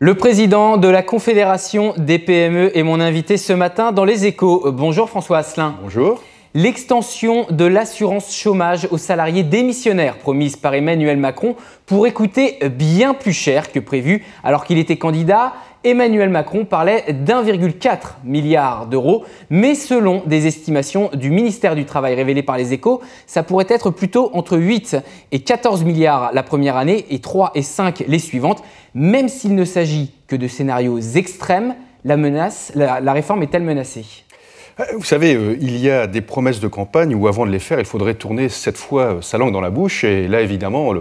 Le président de la Confédération des PME est mon invité ce matin dans Les Échos. Bonjour François Asselin. Bonjour. L'extension de l'assurance chômage aux salariés démissionnaires promise par Emmanuel Macron pourrait coûter bien plus cher que prévu. Alors qu'il était candidat, Emmanuel Macron parlait d'1,4 milliard d'euros. Mais selon des estimations du ministère du Travail révélées par Les Échos, ça pourrait être plutôt entre 8 et 14 milliards la première année et 3 et 5 les suivantes. Même s'il ne s'agit que de scénarios extrêmes, la réforme est-elle menacée ? Vous savez, il y a des promesses de campagne où avant de les faire, il faudrait tourner 7 fois sa langue dans la bouche. Et là, évidemment,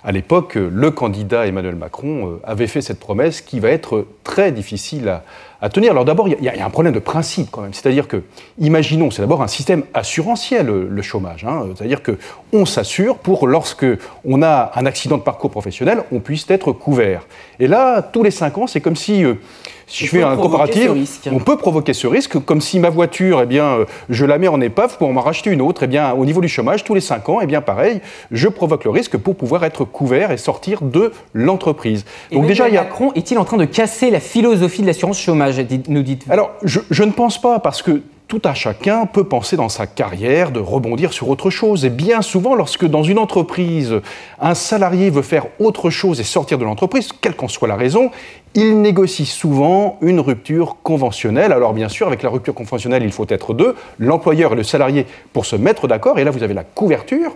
à l'époque, le candidat Emmanuel Macron avait fait cette promesse qui va être très difficile à tenir. Alors d'abord, il y a un problème de principe quand même. C'est-à-dire que, imaginons, c'est d'abord un système assurantiel, le chômage. C'est-à-dire qu'on s'assure pour, lorsque on a un accident de parcours professionnel, on puisse être couvert. Et là, tous les 5 ans, c'est comme si... Si je fais un comparatif, on peut provoquer ce risque, comme si ma voiture, je la mets en épave pour m'en racheter une autre. Au niveau du chômage, tous les 5 ans, pareil, je provoque le risque pour pouvoir être couvert et sortir de l'entreprise. Donc déjà, Macron est-il en train de casser la philosophie de l'assurance chômage, nous dites-vous ? Alors, je ne pense pas, parce que tout un chacun peut penser dans sa carrière de rebondir sur autre chose. Et bien souvent, lorsque dans une entreprise, un salarié veut faire autre chose et sortir de l'entreprise, quelle qu'en soit la raison, il négocie souvent une rupture conventionnelle. Alors bien sûr, avec la rupture conventionnelle, il faut être deux, l'employeur et le salarié, pour se mettre d'accord. Et là, vous avez la couverture,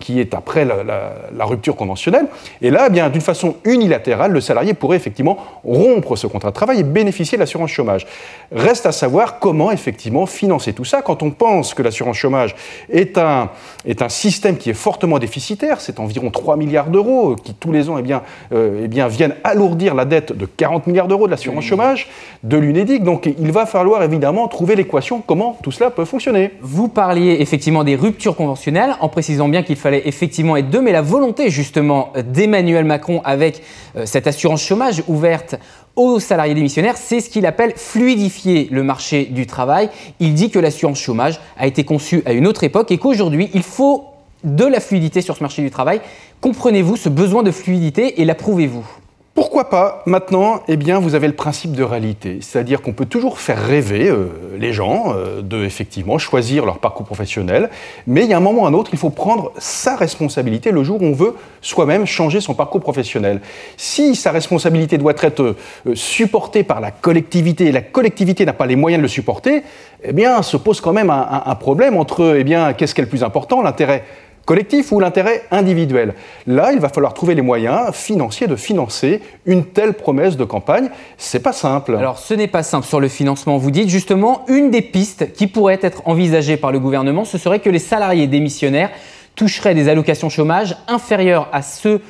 qui est après la rupture conventionnelle. Et là, d'une façon unilatérale, le salarié pourrait effectivement rompre ce contrat de travail et bénéficier de l'assurance chômage. Reste à savoir comment effectivement financer tout ça. Quand on pense que l'assurance chômage est un système qui est fortement déficitaire, c'est environ 3 milliards d'euros qui tous les ans viennent alourdir la dette de 40 milliards d'euros de l'assurance chômage, de l'Unédic. Donc il va falloir évidemment trouver l'équation, comment tout cela peut fonctionner. Vous parliez effectivement des ruptures conventionnelles, en précisant bien qu'il fallait effectivement être deux, mais la volonté justement d'Emmanuel Macron avec cette assurance chômage ouverte aux salariés démissionnaires, c'est ce qu'il appelle fluidifier le marché du travail. Il dit que l'assurance chômage a été conçue à une autre époque et qu'aujourd'hui, il faut de la fluidité sur ce marché du travail. Comprenez-vous ce besoin de fluidité et l'approuvez-vous ? Pourquoi pas ? Maintenant, vous avez le principe de réalité. C'est-à-dire qu'on peut toujours faire rêver les gens de, effectivement, choisir leur parcours professionnel. Mais il y a un moment ou un autre, il faut prendre sa responsabilité le jour où on veut soi-même changer son parcours professionnel. Si sa responsabilité doit être supportée par la collectivité et la collectivité n'a pas les moyens de le supporter, se pose quand même un problème entre, qu'est-ce qui est le plus important, l'intérêt collectif ou l'intérêt individuel. Là, il va falloir trouver les moyens financiers de financer une telle promesse de campagne. C'est pas simple. Alors, ce n'est pas simple sur le financement. Vous dites justement, une des pistes qui pourrait être envisagée par le gouvernement, ce serait que les salariés démissionnaires toucheraient des allocations chômage inférieures à ceux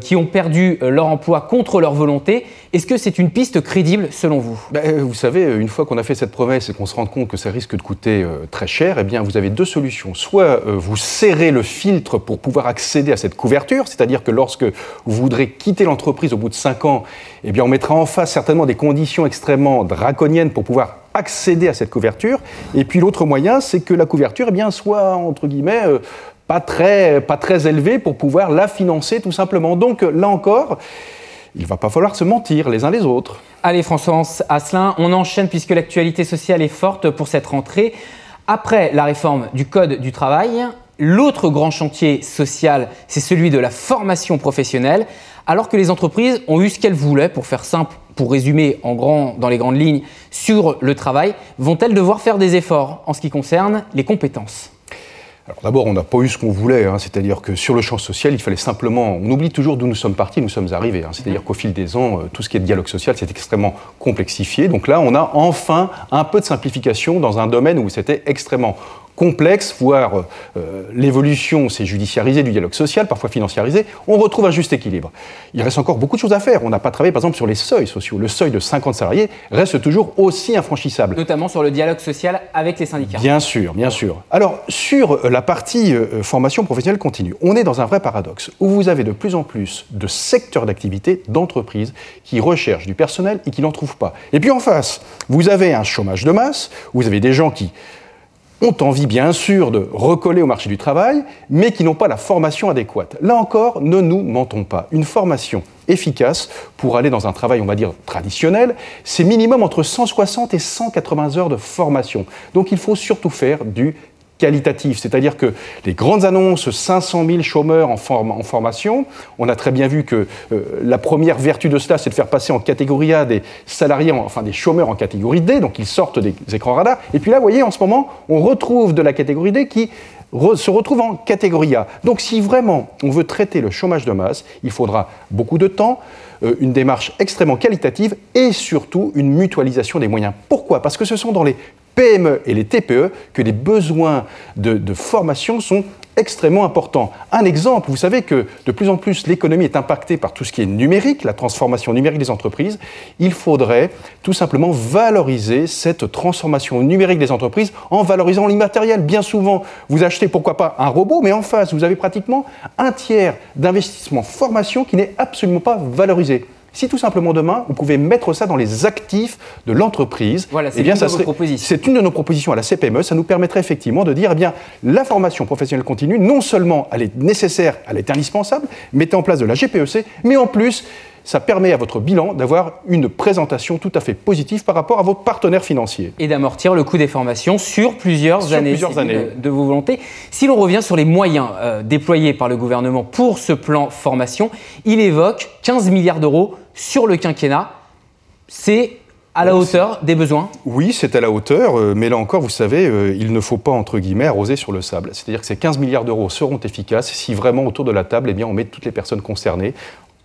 qui ont perdu leur emploi contre leur volonté. Est-ce que c'est une piste crédible selon vous ? Vous savez, une fois qu'on a fait cette promesse et qu'on se rend compte que ça risque de coûter très cher, vous avez deux solutions. Soit vous serrez le filtre pour pouvoir accéder à cette couverture, c'est-à-dire que lorsque vous voudrez quitter l'entreprise au bout de 5 ans, on mettra en face certainement des conditions extrêmement draconiennes pour pouvoir accéder à cette couverture. Et puis l'autre moyen, c'est que la couverture soit, entre guillemets, pas très élevée pour pouvoir la financer tout simplement. Donc là encore, il ne va pas falloir se mentir les uns les autres. Allez François Asselin, on enchaîne puisque l'actualité sociale est forte pour cette rentrée. Après la réforme du Code du travail, l'autre grand chantier social, c'est celui de la formation professionnelle. Alors que les entreprises ont eu ce qu'elles voulaient, pour faire simple, pour résumer dans les grandes lignes, sur le travail, vont-elles devoir faire des efforts en ce qui concerne les compétences ? Alors d'abord, on n'a pas eu ce qu'on voulait, c'est-à-dire que sur le champ social, il fallait simplement... On oublie toujours d'où nous sommes partis, nous sommes arrivés. C'est-à-dire qu'au fil des ans, tout ce qui est dialogue social, c'est extrêmement complexifié. Donc là, on a enfin un peu de simplification dans un domaine où c'était extrêmement complexe, voire l'évolution s'est judiciarisée du dialogue social, parfois financiarisé. On retrouve un juste équilibre. Il reste encore beaucoup de choses à faire. On n'a pas travaillé, par exemple, sur les seuils sociaux. Le seuil de 50 salariés reste toujours aussi infranchissable. Notamment sur le dialogue social avec les syndicats. Bien sûr, bien sûr. Alors, sur la partie formation professionnelle continue, on est dans un vrai paradoxe, où vous avez de plus en plus de secteurs d'activité, d'entreprises, qui recherchent du personnel et qui n'en trouvent pas. Et puis en face, vous avez un chômage de masse, vous avez des gens qui ont envie, bien sûr, de recoller au marché du travail, mais qui n'ont pas la formation adéquate. Là encore, ne nous mentons pas. Une formation efficace pour aller dans un travail, on va dire, traditionnel, c'est minimum entre 160 et 180 heures de formation. Donc il faut surtout faire du qualitatif, c'est-à-dire que les grandes annonces, 500 000 chômeurs en formation, on a très bien vu que la première vertu de cela, c'est de faire passer en catégorie A des salariés, enfin des chômeurs en catégorie D, donc ils sortent des écrans radars. Et puis là, vous voyez, en ce moment, on retrouve de la catégorie D qui se retrouve en catégorie A. Donc si vraiment on veut traiter le chômage de masse, il faudra beaucoup de temps, une démarche extrêmement qualitative et surtout une mutualisation des moyens. Pourquoi ? Parce que ce sont dans les PME et les TPE que les besoins de formation sont extrêmement importants. Un exemple, vous savez que de plus en plus l'économie est impactée par tout ce qui est numérique, la transformation numérique des entreprises. Il faudrait tout simplement valoriser cette transformation numérique des entreprises en valorisant l'immatériel. Bien souvent, vous achetez pourquoi pas un robot, mais en face, vous avez pratiquement un tiers d'investissement formation qui n'est absolument pas valorisé. Si tout simplement demain, vous pouvez mettre ça dans les actifs de l'entreprise, voilà, c'est une de nos propositions à la CPME, ça nous permettrait effectivement de dire, eh bien, la formation professionnelle continue, non seulement elle est nécessaire, elle est indispensable, mettez en place de la GPEC, mais en plus, ça permet à votre bilan d'avoir une présentation tout à fait positive par rapport à vos partenaires financiers. Et d'amortir le coût des formations sur plusieurs années. De vos volontés. Si l'on revient sur les moyens déployés par le gouvernement pour ce plan formation, il évoque 15 milliards d'euros sur le quinquennat. C'est à la hauteur des besoins ? Oui, c'est à la hauteur, mais là encore, vous savez, il ne faut pas, entre guillemets, arroser sur le sable. C'est-à-dire que ces 15 milliards d'euros seront efficaces si vraiment autour de la table, eh bien, on met toutes les personnes concernées.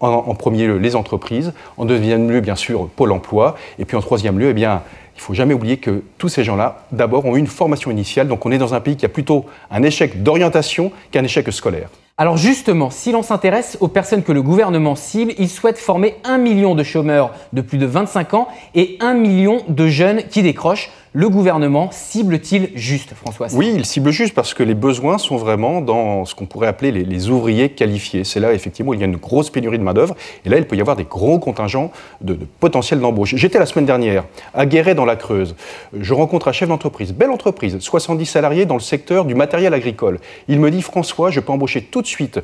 En premier lieu, les entreprises, en deuxième lieu, bien sûr, Pôle emploi, et puis en troisième lieu, eh bien, il ne faut jamais oublier que tous ces gens-là, d'abord, ont eu une formation initiale, donc on est dans un pays qui a plutôt un échec d'orientation qu'un échec scolaire. Alors justement, si l'on s'intéresse aux personnes que le gouvernement cible, il souhaite former 1 million de chômeurs de plus de 25 ans et 1 million de jeunes qui décrochent. Le gouvernement cible-t-il juste, François ? Oui, il cible juste parce que les besoins sont vraiment dans ce qu'on pourrait appeler les ouvriers qualifiés. C'est là, effectivement, il y a une grosse pénurie de main-d'œuvre et là, il peut y avoir des gros contingents de potentiel d'embauche. J'étais la semaine dernière à Guéret dans la Creuse. Je rencontre un chef d'entreprise, belle entreprise, 70 salariés dans le secteur du matériel agricole. Il me dit, François, je peux embaucher tout de suite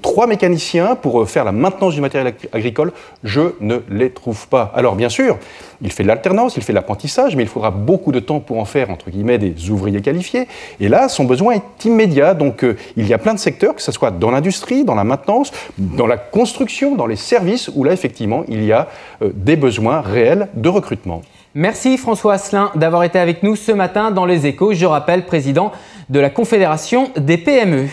3 mécaniciens pour faire la maintenance du matériel agricole. Je ne les trouve pas. Alors, bien sûr, il fait de l'alternance, il fait de l'apprentissage, mais il faudra beaucoup de temps pour en faire, entre guillemets, des ouvriers qualifiés. Et là, son besoin est immédiat. Donc, il y a plein de secteurs, que ce soit dans l'industrie, dans la maintenance, dans la construction, dans les services, où là, effectivement, il y a des besoins réels de recrutement. Merci François Asselin d'avoir été avec nous ce matin dans Les Échos. Je rappelle, président de la Confédération des PME.